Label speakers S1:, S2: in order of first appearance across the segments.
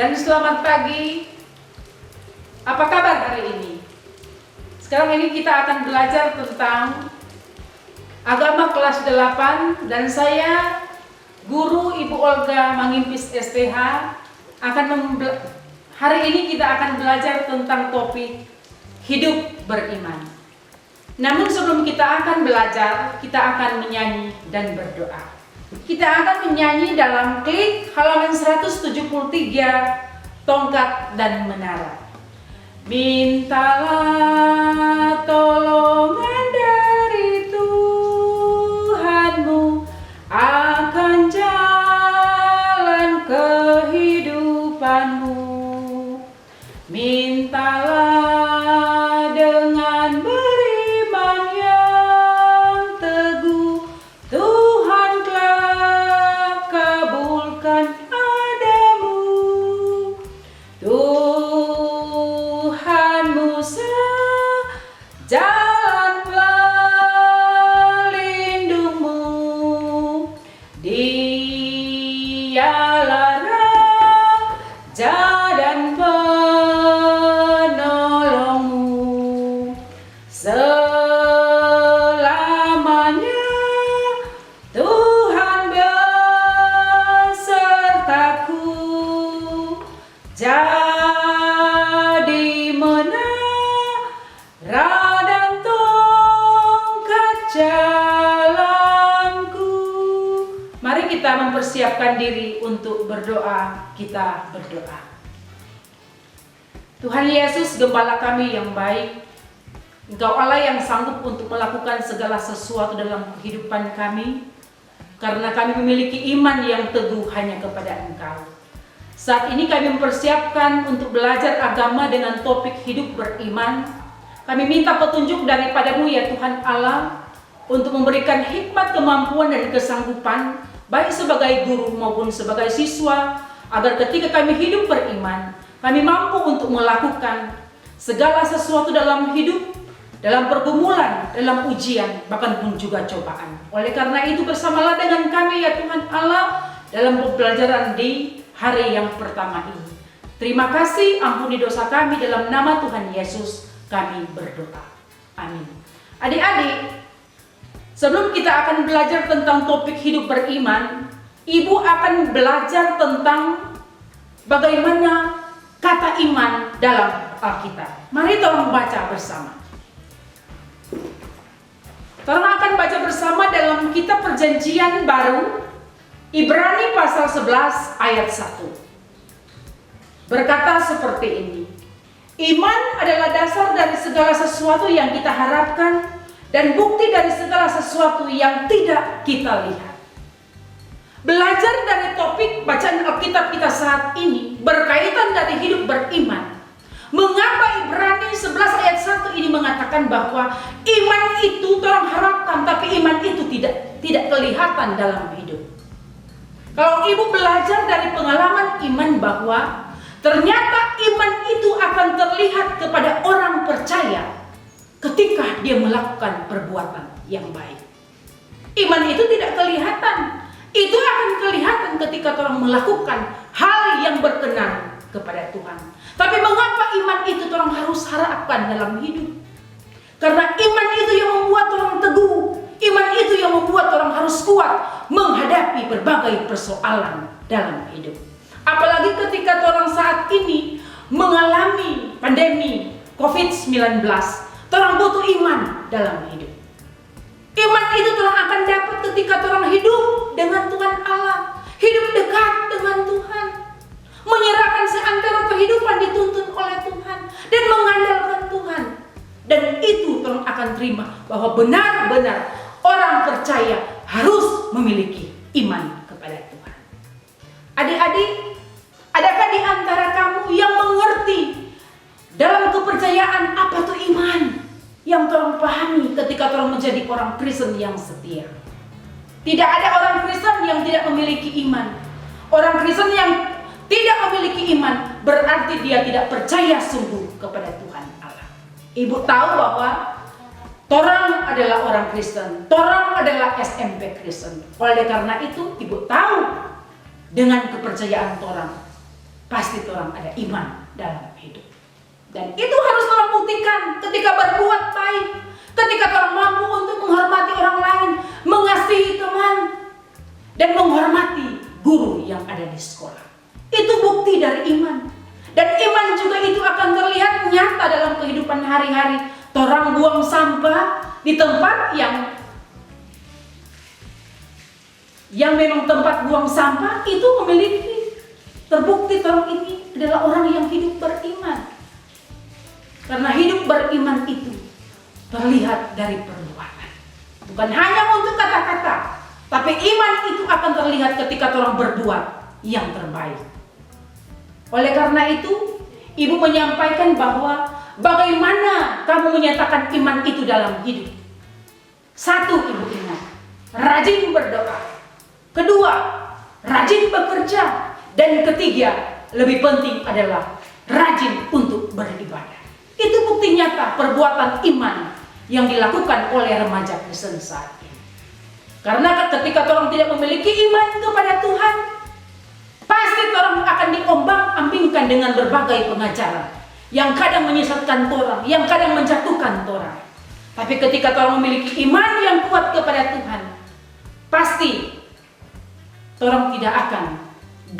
S1: Dan selamat pagi. Apa kabar hari ini? Sekarang ini kita akan belajar tentang agama kelas 8 dan saya, Guru Ibu Olga Mangimpis STH, hari ini kita akan belajar tentang topik hidup beriman. Namun sebelum kita akan belajar, kita akan menyanyi dan berdoa. Kita akan menyanyi dalam klik halaman 173, Tongkat dan Menara. Mintalah tolongan dari Tuhanmu akan jalan kehidupanmu. Mintalah dengan beriman yang teguh, Tuhan kelak kabulkan padamu. Tuhanmu jalan pelindungmu, Dialah Raja dan penolongmu selamanya. Tuhan besertaku, jadi menara dan tongkat jalanku. Mari kita mempersiapkan diri untuk berdoa. Kita berdoa. Tuhan Yesus, Gembala kami yang baik, Engkau Allah yang sanggup untuk melakukan segala sesuatu dalam kehidupan kami, karena kami memiliki iman yang teguh hanya kepada Engkau. Saat ini kami mempersiapkan untuk belajar agama dengan topik hidup beriman. Kami minta petunjuk daripada-Mu ya Tuhan Allah, untuk memberikan hikmat, kemampuan, dan kesanggupan, baik sebagai guru maupun sebagai siswa, agar ketika kami hidup beriman, kami mampu untuk melakukan segala sesuatu dalam hidup, dalam pergumulan, dalam ujian, bahkan pun juga cobaan. Oleh karena itu, bersamalah dengan kami ya Tuhan Allah dalam pembelajaran di hari yang pertama ini. Terima kasih, ampuni dosa kami, dalam nama Tuhan Yesus kami berdoa. Amin. Adik-adik, sebelum kita akan belajar tentang topik hidup beriman, Ibu akan belajar tentang bagaimana kata iman dalam Alkitab. Mari tolong baca bersama. Tolong akan baca bersama dalam kitab Perjanjian Baru, Ibrani pasal 11 ayat 1. Berkata seperti ini. Iman adalah dasar dari segala sesuatu yang kita harapkan dan bukti dari segala sesuatu yang tidak kita lihat. Belajar dari topik bacaan Alkitab kita saat ini berkaitan dari hidup beriman. Mengapa Ibrani 11 ayat 1 ini mengatakan bahwa iman itu orang harapkan, tapi iman itu tidak kelihatan dalam hidup. Kalau ibu belajar dari pengalaman iman bahwa ternyata iman itu akan terlihat kepada orang percaya ketika dia melakukan perbuatan yang baik. Iman itu tidak kelihatan. Itu akan kelihatan ketika orang melakukan hal yang berkenan kepada Tuhan. Tapi mengapa iman itu orang harus harapkan dalam hidup? Karena iman itu yang membuat orang teguh. Iman itu yang membuat orang harus kuat menghadapi berbagai persoalan dalam hidup. Apalagi ketika orang saat ini mengalami pandemi COVID-19, orang butuh iman dalam hidup. Iman itu orang akan dapat ketika orang hidup dengan Tuhan Allah, hidup dekat dengan Tuhan, menyerahkan seantero kehidupan dituntun oleh Tuhan dan mengandalkan Tuhan. Dan itu orang akan terima bahwa benar-benar orang percaya harus memiliki iman kepada Tuhan. Adik-adik, adakah di antara kamu yang mengerti dalam kepercayaan apa itu iman yang tolong pahami ketika tolong menjadi orang Kristen yang setia? Tidak ada orang Kristen yang tidak memiliki iman. Orang Kristen yang tidak memiliki iman berarti dia tidak percaya sungguh kepada Tuhan Allah. Ibu tahu bahwa torang adalah orang Kristen, torang adalah SMP Kristen. Oleh karena itu, ibu tahu dengan kepercayaan torang, pasti orang ada iman dalam hidup. Dan itu harus orang buktikan ketika berbuat baik, ketika orang mampu untuk menghormati orang lain, mengasihi teman, dan menghormati guru yang ada di sekolah. Itu bukti dari iman. Dan iman juga itu akan terlihat nyata dalam kehidupan hari-hari. Orang buang sampah di tempat yang memang tempat buang sampah itu memiliki, terbukti orang ini adalah orang yang hidup beriman. Karena hidup beriman itu terlihat dari perbuatan. Bukan hanya untuk kata-kata, tapi iman itu akan terlihat ketika orang berbuat yang terbaik. Oleh karena itu, Ibu menyampaikan bahwa bagaimana kamu menyatakan iman itu dalam hidup. Satu, Ibu ingat, rajin berdoa. Kedua, rajin bekerja. Dan ketiga, lebih penting adalah rajin untuk beribadah. Itu bukti nyata perbuatan iman yang dilakukan oleh remaja Kristen saat ini. Karena ketika orang tidak memiliki iman kepada Tuhan, pasti orang akan diombang-ambingkan dengan berbagai pengajaran yang kadang menyesatkan orang, yang kadang menjatuhkan orang. Tapi ketika orang memiliki iman yang kuat kepada Tuhan, pasti orang tidak akan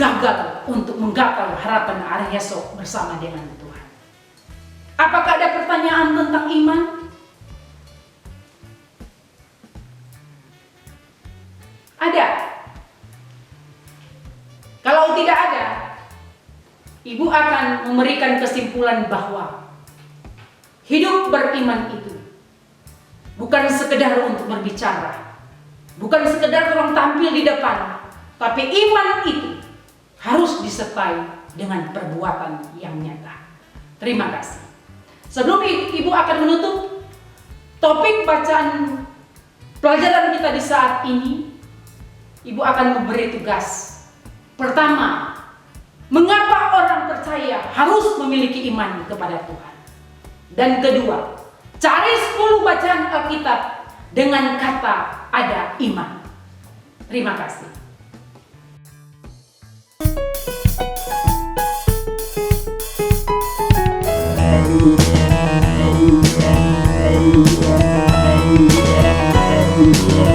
S1: gagal untuk menggapai harapan hari esok bersama dengan Tuhan. Apakah ada pertanyaan tentang iman? Ada? Kalau tidak ada, Ibu akan memberikan kesimpulan bahwa hidup beriman itu bukan sekedar untuk berbicara, bukan sekedar orang tampil di depan, tapi iman itu harus disertai dengan perbuatan yang nyata. Terima kasih. Sebelum Ibu akan menutup topik bacaan pelajaran kita di saat ini, Ibu akan memberi tugas. Pertama, mengapa orang percaya harus memiliki iman kepada Tuhan? Dan kedua, cari 10 bacaan Alkitab dengan kata ada iman. Terima kasih.
S2: Yeah.